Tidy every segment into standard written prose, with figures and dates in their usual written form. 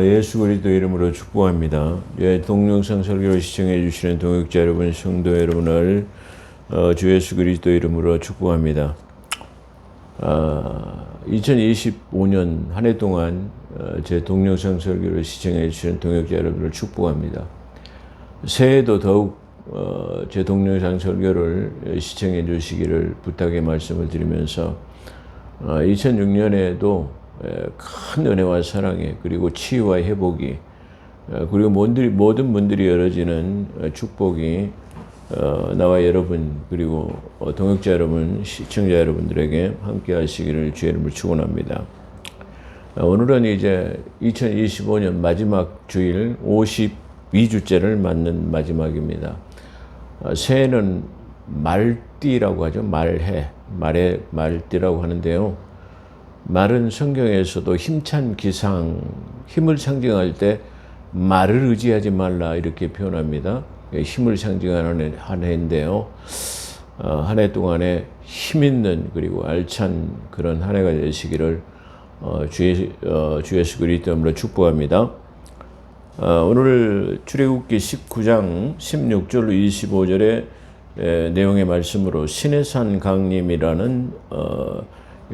예수 그리스도 이름으로 축복합니다. 동영상 설교를 시청해 주시는 동역자 여러분, 성도 여러분을 주 예수 그리스도 이름으로 축복합니다. 2025년 한 해 동안 제 동영상 설교를 시청해 주시는 동역자 여러분을 축복합니다. 새해에도 더욱 제 동영상 설교를 시청해 주시기를 부탁의 말씀을 드리면서 2006년에도 큰 은혜와 사랑에 그리고 치유와 회복이 그리고 모든 분들이 열어지는 축복이 나와 여러분 그리고 동역자 여러분, 시청자 여러분들에게 함께 하시기를 주의 이름으로 축원합니다. 오늘은 이제 2025년 마지막 주일 52주째를 맞는 마지막입니다. 새해는 말띠라고 하죠. 말의 말띠라고 하는데요. 말은 성경에서도 힘찬 기상, 힘을 상징할 때 말을 의지하지 말라 이렇게 표현합니다. 힘을 상징하는 한 해인데요. 한 해 동안에 힘 있는 그리고 알찬 그런 한 해가 되시기를 주 예수 그리스도로 축복합니다. 오늘 출애굽기 19장 16절 25절의 내용의 말씀으로 시내산 강림이라는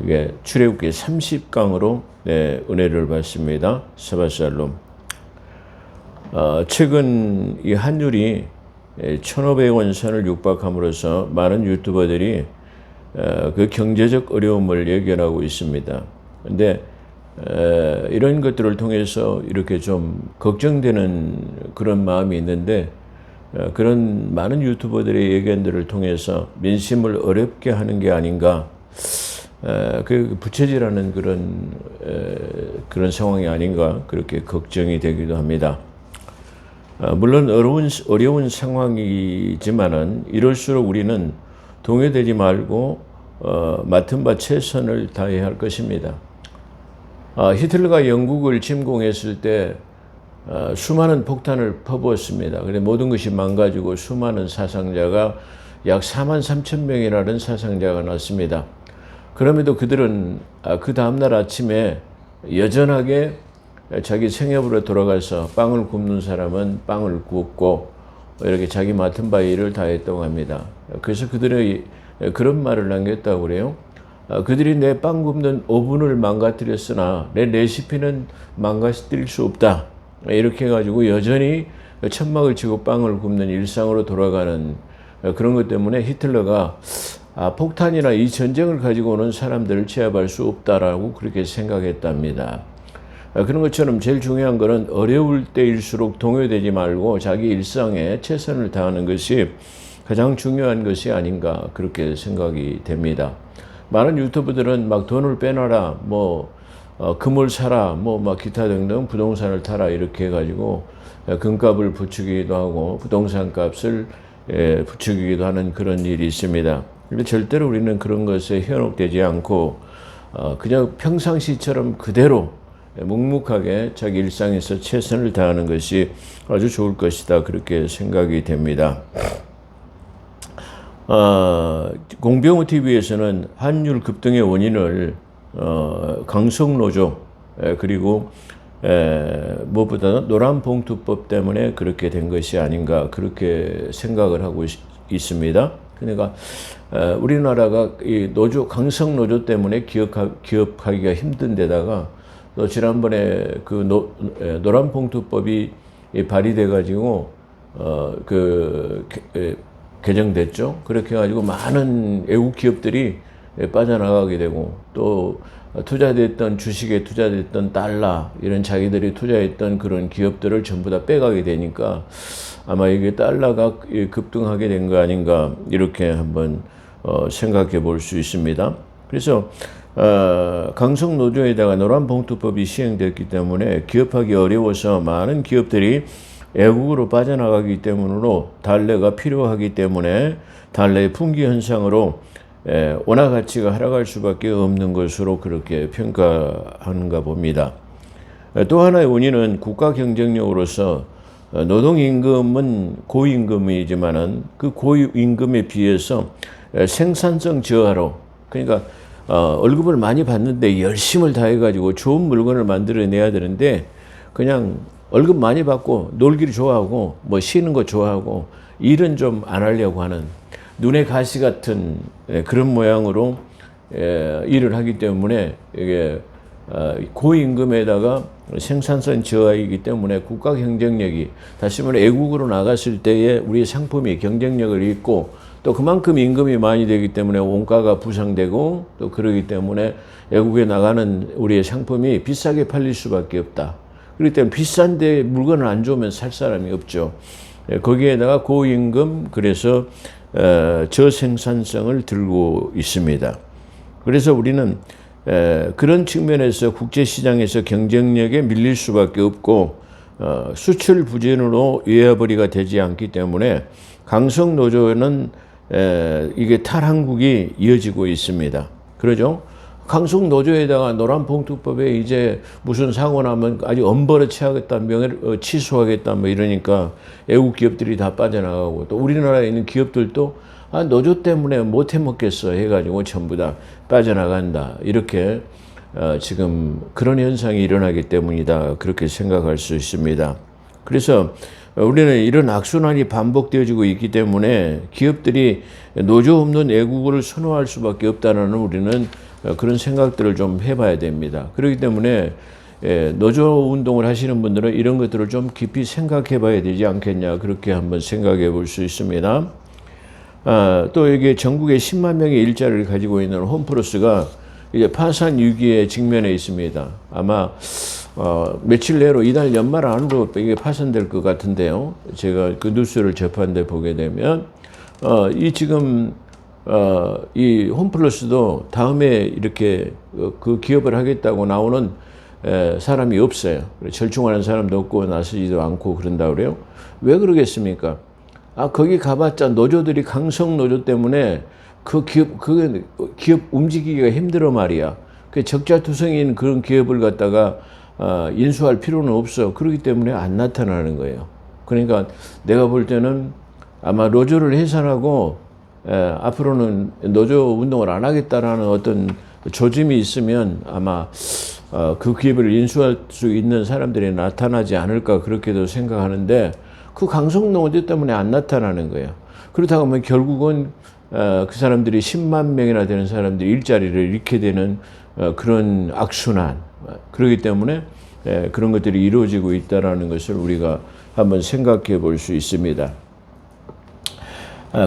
이게 출애굽기 30강으로 은혜를 받습니다. 스바샬롬. 최근 이 환율이 1,500원 선을 육박함으로써 많은 유튜버들이 그 경제적 어려움을 예견하고 있습니다. 그런데 이런 것들을 통해서 이렇게 좀 걱정되는 그런 마음이 있는데 그런 많은 유튜버들의 예견들을 통해서 민심을 어렵게 하는 게 아닌가, 그 부채질하는 그런 상황이 아닌가 그렇게 걱정이 되기도 합니다. 물론 어려운 상황이지만은 이럴수록 우리는 동요되지 말고 맡은 바 최선을 다해야 할 것입니다. 히틀러가 영국을 침공했을 때 수많은 폭탄을 퍼부었습니다. 그래서 모든 것이 망가지고 수많은 사상자가 약 43,000명이라는 사상자가 났습니다. 그럼에도 그들은 그 다음날 아침에 여전하게 자기 생업으로 돌아가서 빵을 굽는 사람은 빵을 굽고 이렇게 자기 맡은 바의 일을 다 했다고 합니다. 그래서 그들이 그런 말을 남겼다고 그래요. 그들이 내 빵 굽는 오븐을 망가뜨렸으나 내 레시피는 망가뜨릴 수 없다. 이렇게 해가지고 여전히 천막을 치고 빵을 굽는 일상으로 돌아가는 그런 것 때문에 히틀러가 폭탄이나 이 전쟁을 가지고 오는 사람들을 제압할 수 없다라고 그렇게 생각했답니다. 그런 것처럼 제일 중요한 것은 어려울 때일수록 동요되지 말고 자기 일상에 최선을 다하는 것이 가장 중요한 것이 아닌가 그렇게 생각이 됩니다. 많은 유튜브들은 막 돈을 빼놔라, 금을 사라, 막 기타 등등 부동산을 타라 이렇게 해가지고 금값을 부추기기도 하고 부동산 값을 부추기기도 하는 그런 일이 있습니다. 근데 절대로 우리는 그런 것에 현혹되지 않고 그냥 평상시처럼 그대로 묵묵하게 자기 일상에서 최선을 다하는 것이 아주 좋을 것이다 그렇게 생각이 됩니다. 공병호 TV에서는 환율 급등의 원인을 강성노조 그리고 무엇보다는 노란봉투법 때문에 그렇게 된 것이 아닌가 그렇게 생각을 하고 있습니다. 그러니까 우리나라가 이 강성 노조 때문에 기업하기가 힘든 데다가 또 지난번에 그 노란봉투법이 발의돼 가지고 개정됐죠. 그렇게 해가지고 많은 외국 기업들이 빠져나가게 되고 또 투자됐던 주식에 투자됐던 달러 이런 자기들이 투자했던 그런 기업들을 전부 다 빼가게 되니까 아마 이게 달러가 급등하게 된 거 아닌가 이렇게 한번 생각해 볼 수 있습니다. 그래서 강성 노조에다가 노란봉투법이 시행됐기 때문에 기업하기 어려워서 많은 기업들이 외국으로 빠져나가기 때문으로 달러가 필요하기 때문에 달러의 풍기 현상으로 원화 가치가 하락할 수밖에 없는 것으로 그렇게 평가하는가 봅니다. 또 하나의 원인은 국가 경쟁력으로서 노동임금은 고임금이지만은 그 고임금에 비해서 생산성 저하로 그러니까 월급을 많이 받는데 열심을 다해가지고 좋은 물건을 만들어내야 되는데 그냥 월급 많이 받고 놀기를 좋아하고 뭐 쉬는 거 좋아하고 일은 좀 안 하려고 하는 눈의 가시 같은 그런 모양으로 일을 하기 때문에 이게 고임금에다가 생산성 저하이기 때문에 국가 경쟁력이 다시 말해 애국으로 나갔을 때에 우리의 상품이 경쟁력을 잃고 또 그만큼 임금이 많이 되기 때문에 원가가 부상되고 또 그러기 때문에 외국에 나가는 우리의 상품이 비싸게 팔릴 수밖에 없다. 그렇기 때문에 비싼데 물건을 안 좋으면 살 사람이 없죠. 거기에다가 고임금 그래서 저생산성을 들고 있습니다. 그래서 우리는 그런 측면에서 국제시장에서 경쟁력에 밀릴 수밖에 없고 수출 부진으로 외화벌이가 되지 않기 때문에 강성노조는 이게 탈한국이 이어지고 있습니다. 그러죠? 강성노조에다가 노란봉투법에 이제 무슨 사고 나면 아주 엄벌에 취하겠다, 명예를 취소하겠다 뭐 이러니까 외국 기업들이 다 빠져나가고 또 우리나라에 있는 기업들도 노조 때문에 못 해먹겠어 해가지고 전부 다 빠져나간다. 이렇게 지금 그런 현상이 일어나기 때문이다. 그렇게 생각할 수 있습니다. 그래서 우리는 이런 악순환이 반복되어지고 있기 때문에 기업들이 노조 없는 외국어를 선호할 수밖에 없다는 우리는 그런 생각들을 좀 해봐야 됩니다. 그렇기 때문에 노조 운동을 하시는 분들은 이런 것들을 좀 깊이 생각해 봐야 되지 않겠냐 그렇게 한번 생각해 볼 수 있습니다. 또 이게 전국에 10만 명의 일자리를 가지고 있는 홈플러스가 이제 파산 위기에 직면해 있습니다. 아마 며칠 내로 이달 연말 안으로 이게 파산될 것 같은데요. 제가 그 뉴스를 접한 데 보게 되면 이 지금 이 홈플러스도 다음에 이렇게 그 기업을 하겠다고 나오는 사람이 없어요. 절충하는 사람도 없고 나서지도 않고 그런다 그래요. 왜 그러겠습니까? 거기 가봤자 노조들이 강성 노조 때문에 그 기업 움직이기가 힘들어 말이야. 그 적자투성인 그런 기업을 갖다가 인수할 필요는 없어. 그렇기 때문에 안 나타나는 거예요. 그러니까 내가 볼 때는 아마 노조를 해산하고 앞으로는 노조 운동을 안 하겠다라는 어떤 조짐이 있으면 아마 그 기업을 인수할 수 있는 사람들이 나타나지 않을까 그렇게도 생각하는데 그 강성노조 때문에 안 나타나는 거예요. 그렇다고 하면 결국은 그 사람들이 10만 명이나 되는 사람들이 일자리를 잃게 되는 그런 악순환. 그렇기 때문에 그런 것들이 이루어지고 있다는 것을 우리가 한번 생각해 볼 수 있습니다.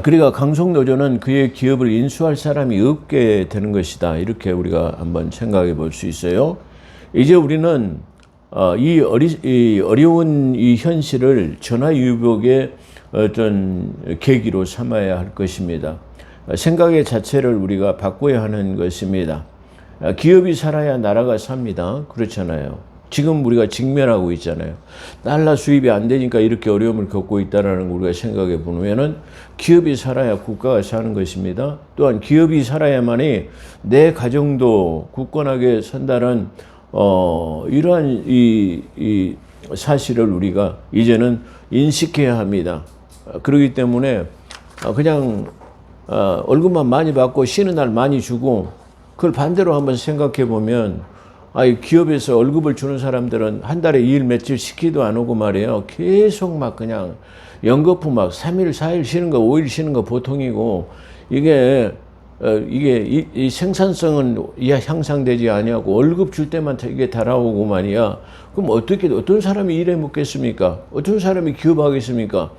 그러니까 강성노조는 그의 기업을 인수할 사람이 없게 되는 것이다. 이렇게 우리가 한번 생각해 볼 수 있어요. 이제 우리는 이 어려운 이 현실을 전화위복의 어떤 계기로 삼아야 할 것입니다. 생각의 자체를 우리가 바꿔야 하는 것입니다. 기업이 살아야 나라가 삽니다. 그렇잖아요. 지금 우리가 직면하고 있잖아요. 달러 수입이 안 되니까 이렇게 어려움을 겪고 있다는 걸 우리가 생각해 보면은 기업이 살아야 국가가 사는 것입니다. 또한 기업이 살아야만이 내 가정도 굳건하게 산다는 이러한 이 사실을 우리가 이제는 인식해야 합니다. 그렇기 때문에 그냥 월급만 많이 받고 쉬는 날 많이 주고 그걸 반대로 한번 생각해 보면 기업에서 월급을 주는 사람들은 한 달에 2일 며칠 시키도 안 오고 말이에요. 계속 막 그냥 연거푸 막 3일, 4일 쉬는 거, 5일 쉬는 거 보통이고 이게 이 생산성은 향상되지 아니하고 월급 줄 때만 이게 달아오고 말이야. 그럼 어떤 사람이 일해 먹겠습니까? 어떤 사람이 기업하겠습니까?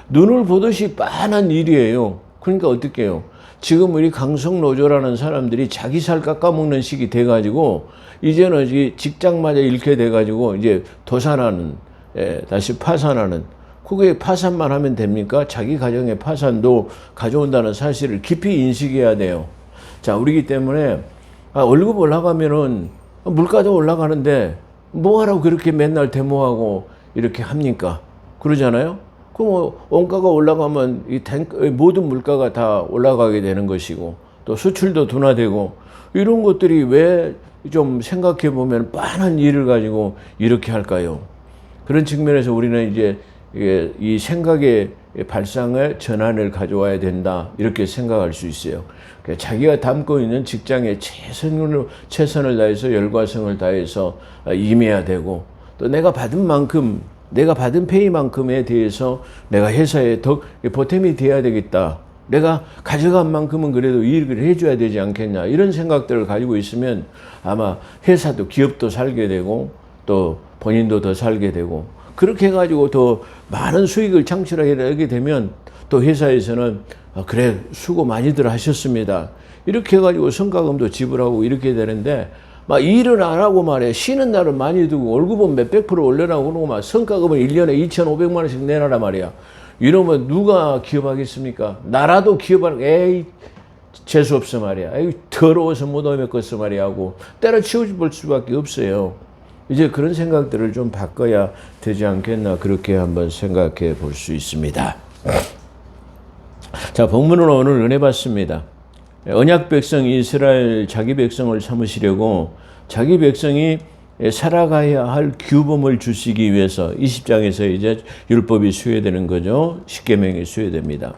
눈을 보듯이 빤한 일이에요. 그러니까 어떻게 해요? 지금 우리 강성노조라는 사람들이 자기 살 깎아먹는 시기 돼가지고 이제는 직장마저 잃게 돼가지고 이제 도산하는, 다시 파산하는, 그게 파산만 하면 됩니까? 자기 가정의 파산도 가져온다는 사실을 깊이 인식해야 돼요. 자, 우리기 때문에 월급 올라가면은 물가도 올라가는데 뭐하라고 그렇게 맨날 데모하고 이렇게 합니까? 그러잖아요? 그럼 원가가 올라가면 모든 물가가 다 올라가게 되는 것이고 또 수출도 둔화되고 이런 것들이 왜 좀 생각해 보면 뻔한 일을 가지고 이렇게 할까요? 그런 측면에서 우리는 이제 이 생각의 발상의 전환을 가져와야 된다 이렇게 생각할 수 있어요. 자기가 담고 있는 직장에 최선을 다해서 열과성을 다해서 임해야 되고 또 내가 받은 만큼, 내가 받은 페이만큼에 대해서 내가 회사에 더 보탬이 돼야 되겠다. 내가 가져간 만큼은 그래도 이익을 해줘야 되지 않겠냐. 이런 생각들을 가지고 있으면 아마 회사도, 기업도 살게 되고 또 본인도 더 살게 되고, 그렇게 해가지고 더 많은 수익을 창출하게 되면 또 회사에서는 그래, 수고 많이들 하셨습니다. 이렇게 해가지고 성과금도 지불하고 이렇게 되는데, 막 일을 안 하고 말이야. 쉬는 날은 많이 두고 월급은 몇백 프로 올려나고 그러고 막 성과금을 1년에 2,500만 원씩 내놔라 말이야. 이러면 누가 기업하겠습니까? 나라도 기업하는, 에이, 재수없어 말이야. 에이, 더러워서 못 오겠어 말이야 하고 때려치워볼 수밖에 없어요. 이제 그런 생각들을 좀 바꿔야 되지 않겠나, 그렇게 한번 생각해 볼 수 있습니다. 자, 본문으로 오늘 은혜 받습니다. 언약 백성 이스라엘, 자기 백성을 삼으시려고 자기 백성이 살아가야 할 규범을 주시기 위해서 20장에서 이제 율법이 수여되는 거죠. 십계명이 수여됩니다.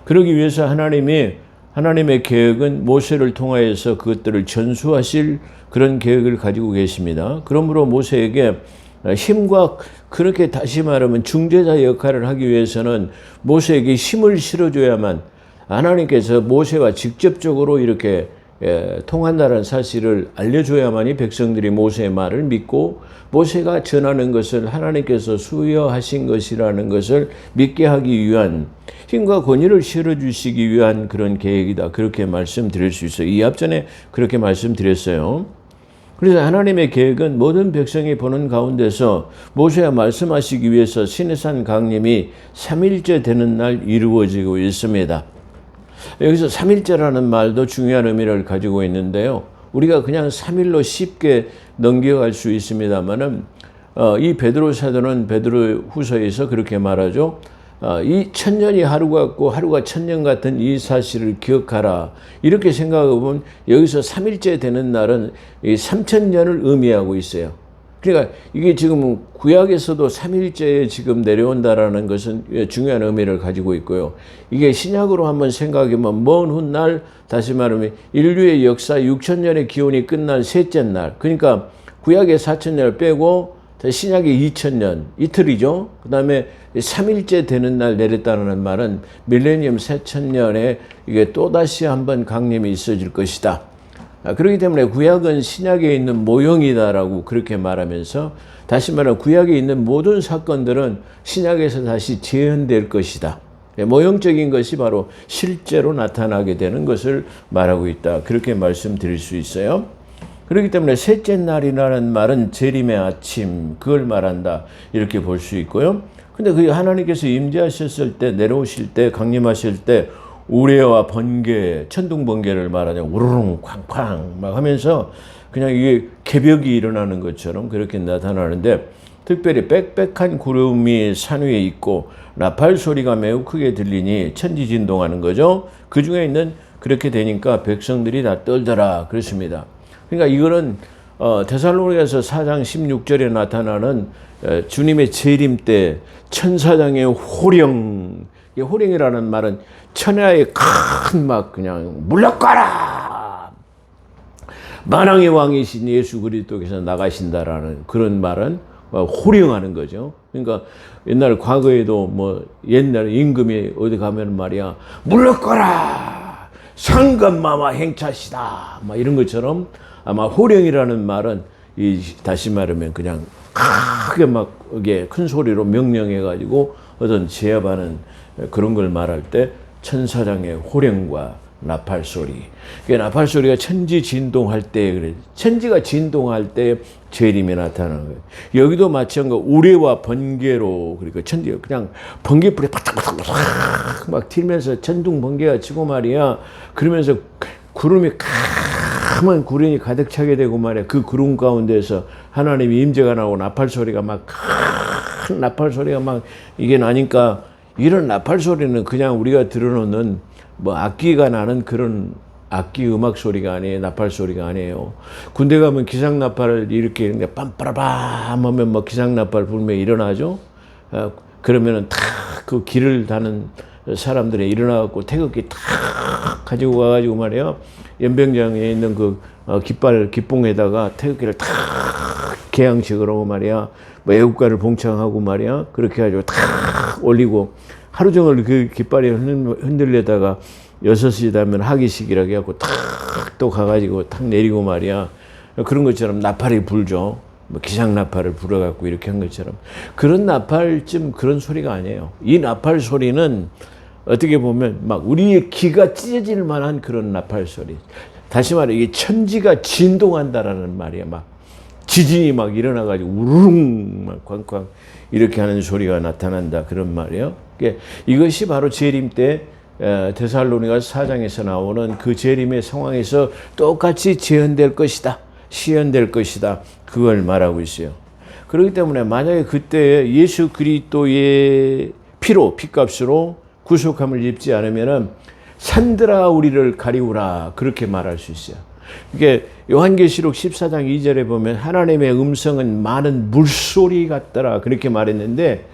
그러기 위해서 하나님의 계획은 모세를 통하여서 그것들을 전수하실 그런 계획을 가지고 계십니다. 그러므로 모세에게 힘과, 그렇게 다시 말하면 중재자 역할을 하기 위해서는 모세에게 힘을 실어줘야만, 하나님께서 모세와 직접적으로 이렇게 통한다는 사실을 알려줘야만이 백성들이 모세의 말을 믿고 모세가 전하는 것을 하나님께서 수여하신 것이라는 것을 믿게 하기 위한 힘과 권위를 실어주시기 위한 그런 계획이다. 그렇게 말씀드릴 수 있어요. 이 앞전에 그렇게 말씀드렸어요. 그래서 하나님의 계획은 모든 백성이 보는 가운데서 모세가 말씀하시기 위해서 시내산 강림이 3일째 되는 날 이루어지고 있습니다. 여기서 3일째라는 말도 중요한 의미를 가지고 있는데요. 우리가 그냥 3일로 쉽게 넘겨갈 수 있습니다만은, 이 베드로 사도는 베드로 후서에서 그렇게 말하죠. 이 1000년이 하루 같고 하루가 1000년 같은 이 사실을 기억하라. 이렇게 생각해보면 여기서 3일째 되는 날은 이 3000년을 의미하고 있어요. 그러니까 이게 지금 구약에서도 3일째에 지금 내려온다라는 것은 중요한 의미를 가지고 있고요. 이게 신약으로 한번 생각해보면 먼 훗날, 다시 말하면 인류의 역사 6000년의 기원이 끝난 셋째 날, 그러니까 구약의 4000년을 빼고 신약의 2000년, 이틀이죠. 그 다음에 3일째 되는 날 내렸다는 말은 밀레니엄 4000년에 이게 또다시 한번 강림이 있어질 것이다. 그렇기 때문에 구약은 신약에 있는 모형이다라고 그렇게 말하면서, 다시 말하면 구약에 있는 모든 사건들은 신약에서 다시 재현될 것이다. 모형적인 것이 바로 실제로 나타나게 되는 것을 말하고 있다. 그렇게 말씀드릴 수 있어요. 그렇기 때문에 셋째 날이라는 말은 재림의 아침, 그걸 말한다. 이렇게 볼 수 있고요. 근데 그 하나님께서 임재하셨을 때, 내려오실 때, 강림하실 때 우레와 번개, 천둥 번개를 말하냐, 우르릉 쾅쾅 막 하면서 그냥 이게 개벽이 일어나는 것처럼 그렇게 나타나는데, 특별히 빽빽한 구름이 산 위에 있고 나팔 소리가 매우 크게 들리니 천지진동하는 거죠. 그 중에 있는, 그렇게 되니까 백성들이 다 떨더라 그렇습니다. 그러니까 이거는 데살로니가서 4장 16절에 나타나는 주님의 재림 때 천사장의 호령, 이 호령이라는 말은 천하의 큰 막 그냥 물러가라, 만왕의 왕이신 예수 그리스도께서 나가신다라는 그런 말은 호령하는 거죠. 그러니까 옛날 과거에도 뭐 옛날 임금이 어디 가면 말이야, 물러가라 상감마마 행차시다 막 이런 것처럼, 아마 호령이라는 말은 이 다시 말하면 그냥 크게 막 이게 큰 소리로 명령해가지고 어떤 제압하는 그런 걸 말할 때 천사장의 호령과 나팔 소리. 나팔 소리가 천지 진동할 때, 그래. 천지가 진동할 때 재림이 나타나는 거예요. 여기도 마찬가지로 우레와 번개로, 그러니까 천지가 그냥 번개불이 팍팍팍팍 막 튀면서 천둥 번개가 치고 말이야. 그러면서 구름이 까만 구름이 가득 차게 되고 말이야. 그 구름 가운데서 하나님의 임재가 나오고 나팔 소리가 막 큰 나팔 소리가 막 이게 나니까, 이런 나팔 소리는 그냥 우리가 들어놓는 뭐 악기가 나는 그런 악기 음악 소리가 아니에요. 나팔 소리가 아니에요. 군대 가면 기상 나팔을 이렇게 빰빠라밤 하면 뭐 기상 나팔 불면 일어나죠. 그러면은 탁 그 길을 다는 사람들이 일어나갖고 태극기 탁 가지고 와가지고 말이에요. 연병장에 있는 그 깃발 기봉에다가 태극기를 탁 개양식으로 말이야, 뭐 애국가를 봉창하고 말이야, 그렇게 해가지고 탁 올리고 하루 종일 그 깃발이 흔들려다가 6시 되면 하기식이라고 해갖고 탁 또 가가지고 탁 내리고 말이야. 그런 것처럼 나팔이 불죠. 뭐 기상 나팔을 불어갖고 이렇게 한 것처럼. 그런 나팔쯤 그런 소리가 아니에요. 이 나팔 소리는 어떻게 보면 막 우리의 귀가 찢어질 만한 그런 나팔 소리. 다시 말해 이게 천지가 진동한다라는 말이야. 막 지진이 막 일어나가지고 우르릉 막 쾅쾅 이렇게 하는 소리가 나타난다 그런 말이에요. 이것이 바로 재림 때 데살로니가 4장에서 나오는 그 재림의 상황에서 똑같이 재현될 것이다. 시현될 것이다. 그걸 말하고 있어요. 그렇기 때문에 만약에 그때 예수 그리스도의 피로, 피값으로 구속함을 입지 않으면은 산들아 우리를 가리우라 그렇게 말할 수 있어요. 이게 요한계시록 14장 2절에 보면 하나님의 음성은 많은 물소리 같더라 그렇게 말했는데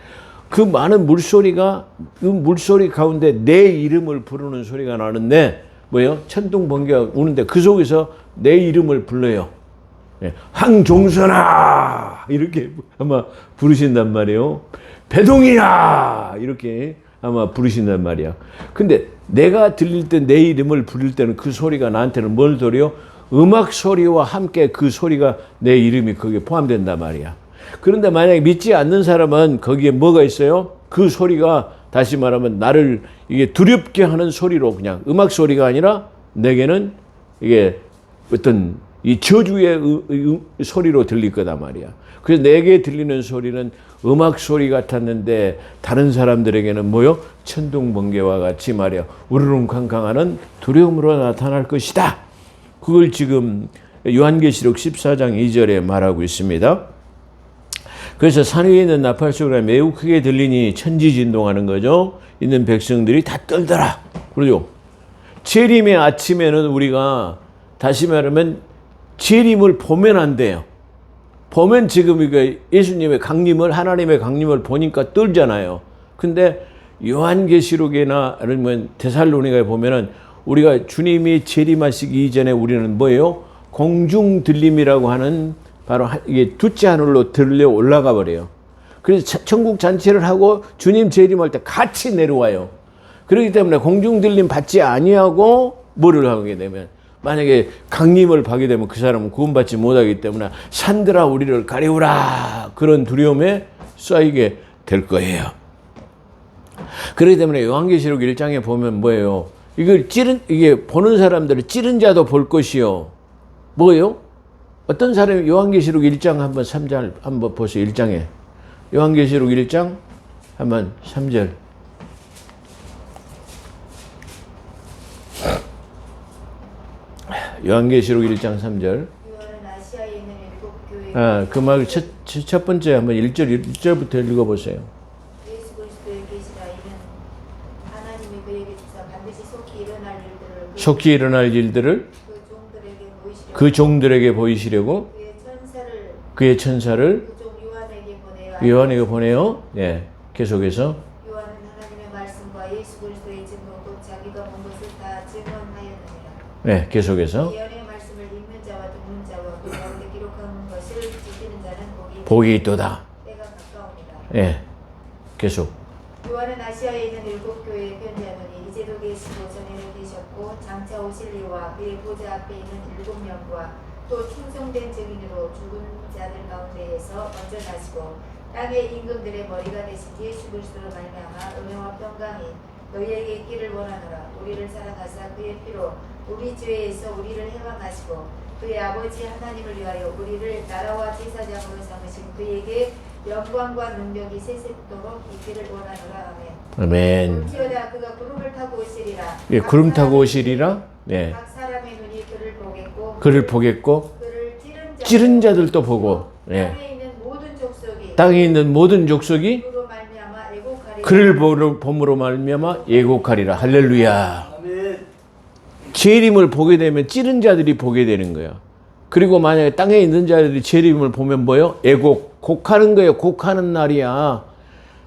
그 많은 물소리가 그 물소리 가운데 내 이름을 부르는 소리가 나는데 뭐예요? 천둥 번개가 우는데 그 속에서 내 이름을 불러요. 황종선아 이렇게 아마 부르신단 말이에요. 배동이야 이렇게 아마 부르신단 말이야. 근데 내가 들릴 때 내 이름을 부를 때는 그 소리가 나한테는 뭘 소리요? 음악 소리와 함께 그 소리가 내 이름이 거기에 포함된단 말이야. 그런데 만약에 믿지 않는 사람은 거기에 뭐가 있어요? 그 소리가 다시 말하면 나를 이게 두렵게 하는 소리로 그냥 음악 소리가 아니라 내게는 이게 어떤 이 저주의 소리로 들릴 거다 말이야. 그래서 내게 들리는 소리는 음악 소리 같았는데 다른 사람들에게는 뭐요? 천둥 번개와 같이 말이야. 우르릉쾅쾅하는 두려움으로 나타날 것이다. 그걸 지금 요한계시록 14장 2절에 말하고 있습니다. 그래서 산 위에 있는 나팔 소리가 매우 크게 들리니 천지진동하는 거죠. 있는 백성들이 다 떨더라. 그러죠. 재림의 아침에는 우리가 다시 말하면 재림을 보면 안 돼요. 보면 지금 이거 예수님의 강림을 하나님의 강림을 보니까 떨잖아요. 근데 요한계시록이나 아니면 데살로니가에 보면은 우리가 주님이 재림하시기 이전에 우리는 뭐예요? 공중 들림이라고 하는 바로 이게 둘째 하늘로 들려 올라가 버려요. 그래서 천국 잔치를 하고 주님 재림할 때 같이 내려와요. 그렇기 때문에 공중 들림 받지 아니하고 뭐를 하게 되면 만약에 강림을 받게 되면 그 사람은 구원받지 못하기 때문에 산들아 우리를 가리우라 그런 두려움에 쌓이게 될 거예요. 그렇기 때문에 요한계시록 1장에 보면 뭐예요? 이게 보는 사람들은 찌른 자도 볼 것이요. 뭐예요? 어떤 사람이 요한계시록 1장 한번 3절 한번 보세요. 1장에 요한계시록 1장 한번 3절. 요한계시록 1장 3절. 그 말 첫 번째 한번 1절부터 읽어보세요. 예수 그리스도의 계시라 이는 하나님이 그에게 주사 반드시 속히 일어날 일들을 그 종들에게 보이시려고 그의 천사를 요한에게 보내요. 네, 계속해서 요한은 하나님의 말씀과 예수 그리스도의 증거 곧 자기가 본 것을 다 증언하였느니라. 네, 계속해서 예언의 말씀을 읽는 자와 듣는 자와 그 가운데 기록한 것을 지키는 자는 복이 있도다. 때가 가까웁니다. 네, 계속. 요한은 아시아에 있는 7교회에 편지하노니 이제도 계시고 전에도 계셨고 장차 오실 이와 그의 보좌 앞에 있는 7명과 또 충성된 증인으로 죽은 자들 가운데에서 먼저 나시고 땅의 임금들의 머리가 되신 예수 그리스도로 말미암아 은혜와 평강이 너희에게 있기를 원하노라. 우리를 사랑하사 그의 피로 우리 죄에서 우리를 해방하시고 그의 아버지 하나님을 위하여 우리를 나라와 제사장으로 삼으신 그에게 영광과 능력이 세세토록 있기를 원하노라. 아멘. 아멘. 그러다 그가 구름을 타고 오시리라. 예, 구름 타고 오시리라. 네. 각 사람의 눈이 그를 보겠고 그를 찌른 자들도 보고. 예. 땅에 있는 모든 족속이 그를 봄으로 말미암아 예곡하리라. 할렐루야. 재림을 보게 되면 찌른 자들이 보게 되는 거예요. 그리고 만약에 땅에 있는 자들이 재림을 보면 뭐요? 곡하는 거예요. 곡하는 날이야.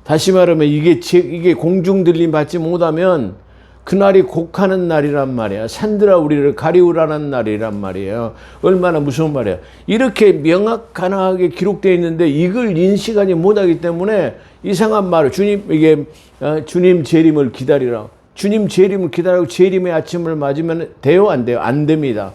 다시 말하면 이게 공중 들림 받지 못하면 그날이 곡하는 날이란 말이야. 산들아 우리를 가리우라는 날이란 말이에요. 얼마나 무서운 말이야. 이렇게 명확하게 기록되어 있는데 이걸 인식하지 못하기 때문에 이상한 말을 주님 재림을 기다리라. 주님 재림을 기다리고 재림의 아침을 맞으면 돼요? 안 돼요? 안 됩니다.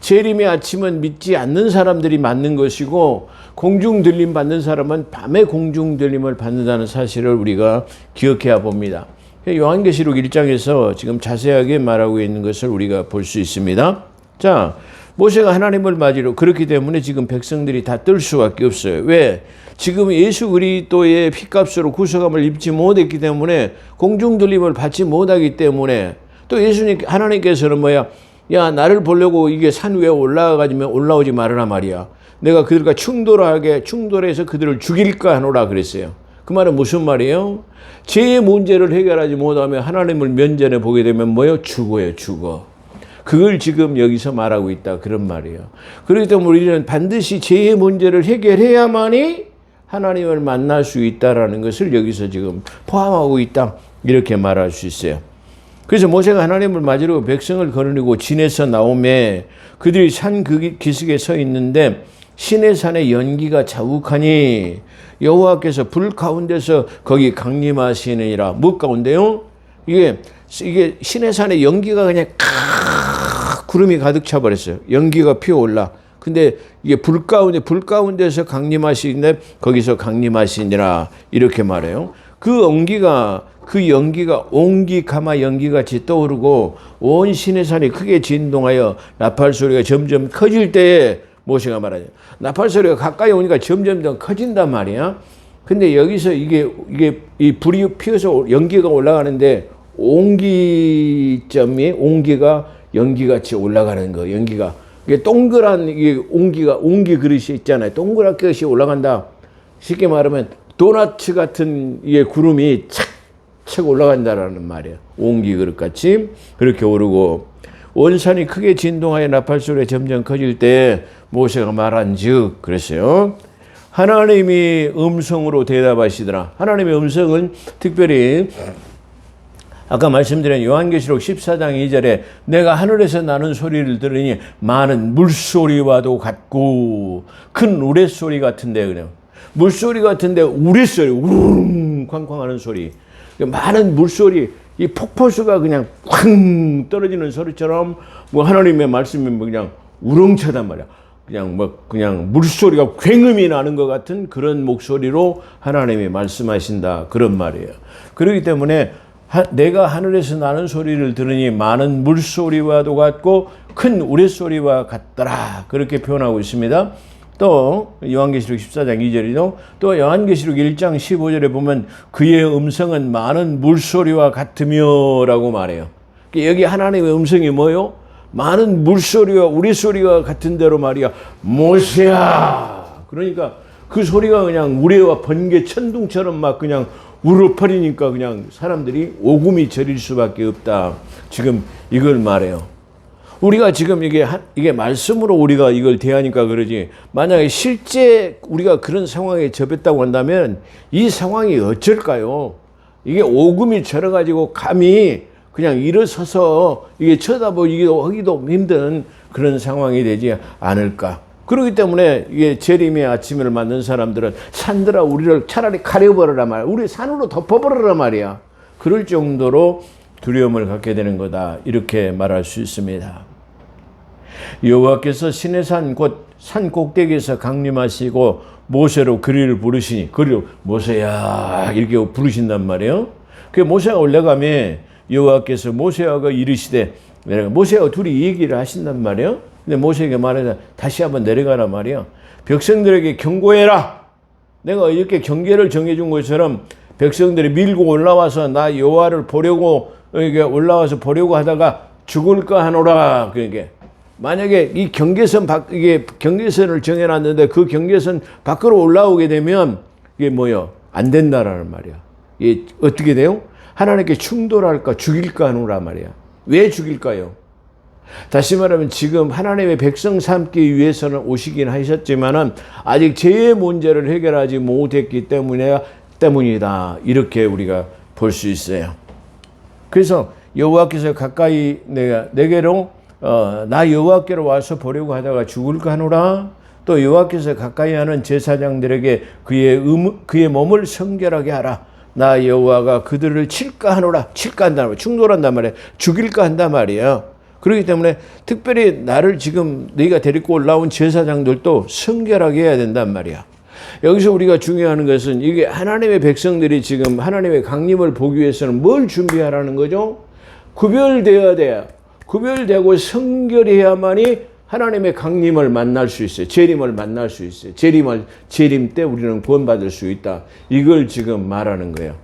재림의 아침은 믿지 않는 사람들이 맞는 것이고 공중 들림 받는 사람은 밤에 공중 들림을 받는다는 사실을 우리가 기억해야 봅니다. 요한계시록 1장에서 지금 자세하게 말하고 있는 것을 우리가 볼 수 있습니다. 자, 모세가 하나님을 맞이로 그렇기 때문에 지금 백성들이 다 뜰 수밖에 없어요. 왜? 지금 예수 그리스도의 피값으로 구속함을 입지 못했기 때문에 공중 들림을 받지 못하기 때문에 또 예수님 하나님께서는 뭐야? 야, 나를 보려고 이게 산 위에 올라가지면 올라오지 말아라 말이야. 내가 그들과 충돌해서 그들을 죽일까 하노라 그랬어요. 그 말은 무슨 말이에요? 죄의 문제를 해결하지 못하면 하나님을 면전에 보게 되면 뭐예요? 죽어요, 죽어. 그걸 지금 여기서 말하고 있다. 그런 말이에요. 그렇기 때문에 우리는 반드시 죄의 문제를 해결해야만이 하나님을 만날 수 있다라는 것을 여기서 지금 포함하고 있다. 이렇게 말할 수 있어요. 그래서 모세가 하나님을 맞으려고 백성을 거느리고 진에서 나오매 그들이 산 그 기슭에 서 있는데 시내산의 연기가 자욱하니 여호와께서 불 가운데서 거기 강림하시느니라. 뭐 가운데요? 이게 시내산의 연기가 그냥 구름이 가득 차버렸어요. 연기가 피어올라. 근데 이게 불 가운데서 강림하시는데 거기서 강림하시니라 이렇게 말해요. 그 연기가 옹기 가마 연기같이 떠오르고 온 시내산이 크게 진동하여 나팔 소리가 점점 커질 때에 모세가 말하죠. 나팔 소리가 가까이 오니까 점점 더 커진단 말이야. 근데 여기서 이게 이 불이 피어서 연기가 올라가는데 옹기가 연기같이 올라가는 거. 연기가 이게 동그란 이게 옹기 그릇이 있잖아요. 동그랗게 그릇이 올라간다. 쉽게 말하면 도넛 같은 이게 구름이 착 올라간다라는 말이에요. 옹기 그릇같이 그렇게 오르고 원산이 크게 진동하여 나팔 소리가 점점 커질 때 모세가 말한즉 그랬어요. 하나님이 음성으로 대답하시더라. 하나님의 음성은 특별히 아까 말씀드린 요한계시록 14장 2절에 내가 하늘에서 나는 소리를 들으니 많은 물소리와도 같고 큰 우레소리 같은데 그래요. 물소리 같은데 우레소리 우릉 쾅쾅하는 소리. 많은 물소리 이 폭포수가 그냥 쾅 떨어지는 소리처럼 뭐 하나님의 말씀이 그냥 우렁차단 말이야. 그냥 물소리가 굉음이 나는 것 같은 그런 목소리로 하나님이 말씀하신다. 그런 말이에요. 그렇기 때문에 내가 하늘에서 나는 소리를 들으니 많은 물소리와도 같고 큰 우레소리와 같더라. 그렇게 표현하고 있습니다. 또 요한계시록 14장 2절이도 또 요한계시록 1장 15절에 보면 그의 음성은 많은 물소리와 같으며 라고 말해요. 여기 하나님의 음성이 뭐요? 많은 물소리와 우레소리가 같은 대로 말이야. 모세야. 그러니까 그 소리가 그냥 우레와 번개 천둥처럼 막 그냥 울어버리니까 그냥 사람들이 오금이 저릴 수밖에 없다. 지금 이걸 말해요. 우리가 지금 이게 말씀으로 우리가 이걸 대하니까 그러지. 만약에 실제 우리가 그런 상황에 접했다고 한다면 이 상황이 어쩔까요? 이게 오금이 절어가지고 감히 그냥 일어서서 이게 쳐다보기도 하기도 힘든 그런 상황이 되지 않을까. 그렇기 때문에 이게 재림의 아침을 맞는 사람들은 산들아 우리를 차라리 가려버려라 말이야. 우리 산으로 덮어버려라 말이야. 그럴 정도로 두려움을 갖게 되는 거다. 이렇게 말할 수 있습니다. 여호와께서 시내산 곧 산 꼭대기에서 강림하시고 모세로 그리를 부르시니 그리로 모세야 이렇게 부르신단 말이에요. 그 모세가 올라가면 여호와께서 모세하고 이르시되 모세하고 둘이 얘기를 하신단 말이에요. 근데 모세에게 말해서 다시 한번 내려가라 말이야. 백성들에게 경고해라. 내가 이렇게 경계를 정해준 것처럼 백성들이 밀고 올라와서 나 여호와를 보려고 이게 올라와서 보려고 하다가 죽을까 하노라. 그러니까 만약에 이 이게 경계선을 정해놨는데 그 경계선 밖으로 올라오게 되면 이게 뭐요? 안 된다라는 말이야. 이게 어떻게 돼요? 하나님께 충돌할까 죽일까 하노라 말이야. 왜 죽일까요? 다시 말하면 지금 하나님의 백성 삼기 위해서는 오시긴 하셨지만은 아직 죄의 문제를 해결하지 못했기 때문이다. 이렇게 우리가 볼 수 있어요. 그래서 여호와께서 가까이 내게로 나 여호와께로 와서 보려고 하다가 죽을까 하노라. 또 여호와께서 가까이 하는 제사장들에게 그의 몸을 성결하게 하라. 나 여호와가 그들을 칠까 하노라. 칠까 한단 말이야. 충돌한단 말이야. 죽일까 한단 말이야. 그렇기 때문에 특별히 나를 지금 너희가 데리고 올라온 제사장들도 성결하게 해야 된단 말이야. 여기서 우리가 중요한 것은 이게 하나님의 백성들이 지금 하나님의 강림을 보기 위해서는 뭘 준비하라는 거죠? 구별되어야 돼요. 구별되고 성결해야만이 하나님의 강림을 만날 수 있어요. 재림을 만날 수 있어요. 재림 때 우리는 구원받을 수 있다. 이걸 지금 말하는 거예요.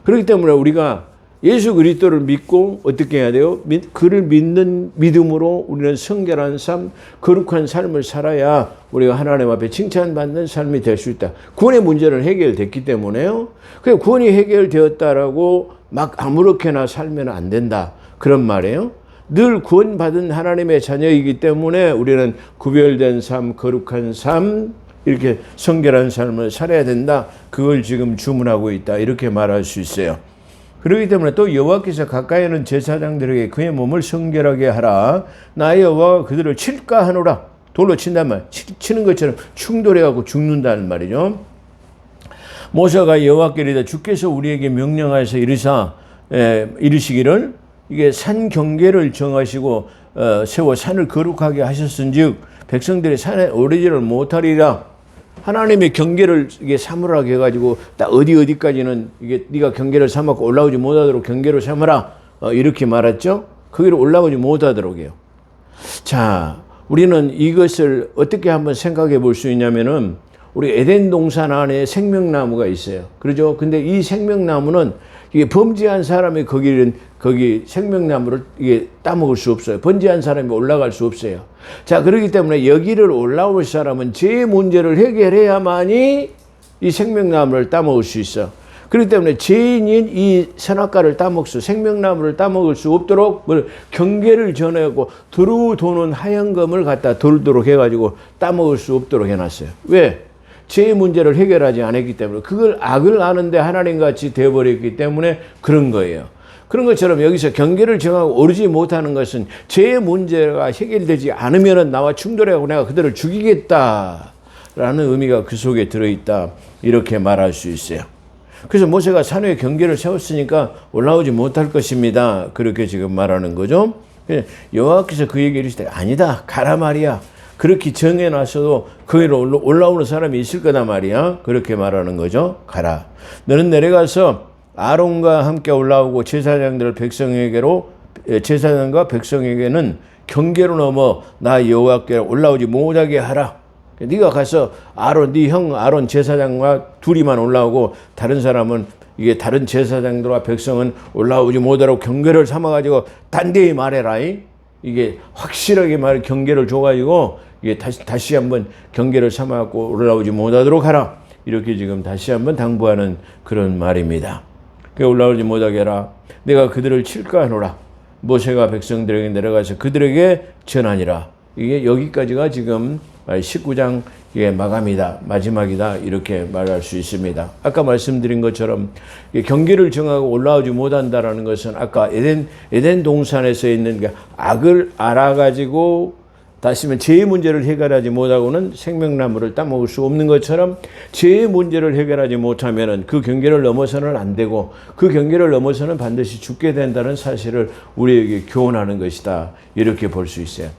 그렇기 때문에 우리가 예수 그리스도를 믿고 어떻게 해야 돼요? 그를 믿는 믿음으로 우리는 성결한 삶, 거룩한 삶을 살아야 우리가 하나님 앞에 칭찬받는 삶이 될 수 있다. 구원의 문제는 해결됐기 때문에요. 그 구원이 해결되었다라고 막 아무렇게나 살면 안 된다. 그런 말이에요. 늘 구원받은 하나님의 자녀이기 때문에 우리는 구별된 삶, 거룩한 삶, 이렇게 성결한 삶을 살아야 된다. 그걸 지금 주문하고 있다. 이렇게 말할 수 있어요. 그렇기 때문에 또 여호와께서 가까이 있는 제사장들에게 그의 몸을 성결하게 하라. 나의 여호와가 그들을 칠까 하노라. 돌로 친단 말. 치는 것처럼 충돌해갖고 죽는다는 말이죠. 모세가 여호와께 이르되 주께서 우리에게 명령하여서 이르시기를 이게 산 경계를 정하시고 세워 산을 거룩하게 하셨은즉 백성들이 산에 오르지를 못하리라. 하나님의 경계를 이게 삼으라 해가지고 딱 어디까지는 이게 네가 경계를 삼았고 올라오지 못하도록 경계를 삼으라 이렇게 말했죠. 거기로 올라오지 못하도록 해요. 자, 우리는 이것을 어떻게 한번 생각해 볼 수 있냐면은 우리 에덴 동산 안에 생명나무가 있어요. 그렇죠? 근데 이 생명나무는 이게 범죄한 사람이 거기 생명나무를 이게 따먹을 수 없어요. 범죄한 사람이 올라갈 수 없어요. 자, 그렇기 때문에 여기를 올라올 사람은 죄의 문제를 해결해야만이 이 생명나무를 따먹을 수 있어. 그렇기 때문에 죄인인 이 선악과를 따먹수, 생명나무를 따먹을 수 없도록 경계를 전하고 두루 도는 하얀 검을 갖다 돌도록 해가지고 따먹을 수 없도록 해놨어요. 왜? 죄의 문제를 해결하지 않았기 때문에 그걸 악을 아는데 하나님같이 되어버렸기 때문에 그런 거예요. 그런 것처럼 여기서 경계를 정하고 오르지 못하는 것은 죄의 문제가 해결되지 않으면 나와 충돌하고 내가 그들을 죽이겠다라는 의미가 그 속에 들어있다. 이렇게 말할 수 있어요. 그래서 모세가 산 위에 경계를 세웠으니까 올라오지 못할 것입니다. 그렇게 지금 말하는 거죠. 여호와께서 그에게 이르시되 아니다 가라 말이야. 그렇게 정해놨어도 거기로 올라오는 사람이 있을 거다 말이야. 그렇게 말하는 거죠. 가라. 너는 내려가서 아론과 함께 올라오고 제사장과 백성에게는 경계로 넘어 나 여호와께로 올라오지 못하게 하라. 네가 가서 네 형 아론 제사장과 둘이만 올라오고 다른 사람은 이게 다른 제사장들과 백성은 올라오지 못하도록 경계를 삼아가지고 단대히 말해라. 이게 확실하게 경계를 줘가지고 이게 다시 한번 경계를 삼아갖고 올라오지 못하도록 하라. 이렇게 지금 다시 한번 당부하는 그런 말입니다. 올라오지 못하게 하라. 내가 그들을 칠까 하노라. 모세가 백성들에게 내려가서 그들에게 전하니라. 이게 여기까지가 지금 19장 마감이다. 마지막이다. 이렇게 말할 수 있습니다. 아까 말씀드린 것처럼 경계를 정하고 올라오지 못한다라는 것은 아까 에덴 동산에서 있는 악을 알아가지고 다시면 죄의 문제를 해결하지 못하고는 생명나무를 따먹을 수 없는 것처럼 죄의 문제를 해결하지 못하면 그 경계를 넘어서는 안 되고 그 경계를 넘어서는 반드시 죽게 된다는 사실을 우리에게 교훈하는 것이다. 이렇게 볼 수 있어요.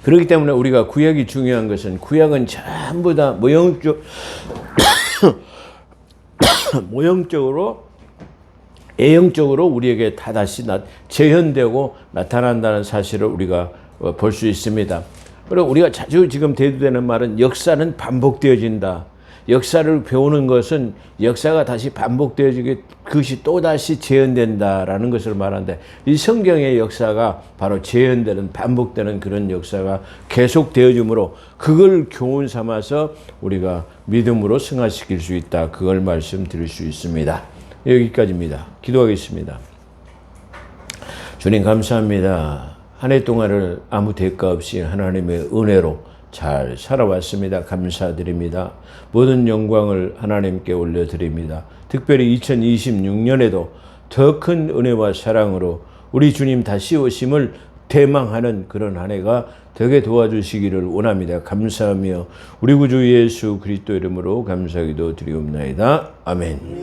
그렇기 때문에 우리가 구약이 중요한 것은 구약은 전부 다 모형적으로 애형적으로 우리에게 다시 재현되고 나타난다는 사실을 우리가 볼 수 있습니다. 그리고 우리가 자주 지금 대두되는 말은 역사는 반복되어진다. 역사를 배우는 것은 역사가 다시 반복되어지게 그것이 또다시 재현된다라는 것을 말하는데 이 성경의 역사가 바로 재현되는 반복되는 그런 역사가 계속되어지므로 그걸 교훈 삼아서 우리가 믿음으로 승화시킬 수 있다. 그걸 말씀드릴 수 있습니다. 여기까지입니다. 기도하겠습니다. 주님 감사합니다. 한 해 동안을 아무 대가 없이 하나님의 은혜로 잘 살아왔습니다. 감사드립니다. 모든 영광을 하나님께 올려드립니다. 특별히 2026년에도 더 큰 은혜와 사랑으로 우리 주님 다시 오심을 대망하는 그런 한 해가 되게 도와주시기를 원합니다. 감사하며 우리 구주 예수 그리스도 이름으로 감사기도 드리옵나이다. 아멘.